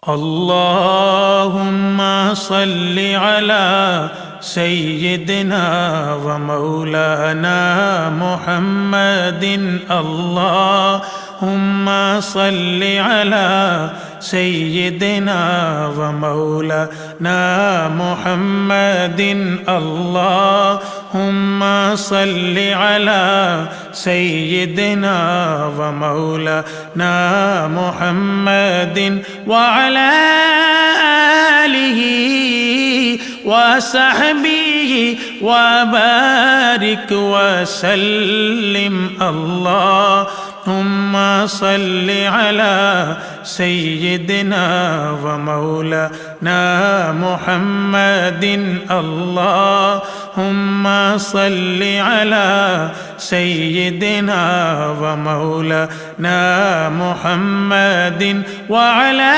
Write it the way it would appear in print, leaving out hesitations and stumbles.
اللهم صل على سيدنا ومولانا محمد. اللهم صل على سيدنا ومولانا محمد. اللهم صل على سيدنا ومولانا محمد وعلى آله وصحبه وبارك وسلم. اللهم صل على سيدنا ومولانا محمد. اللهم صل على سيدنا ومولانا محمد وعلى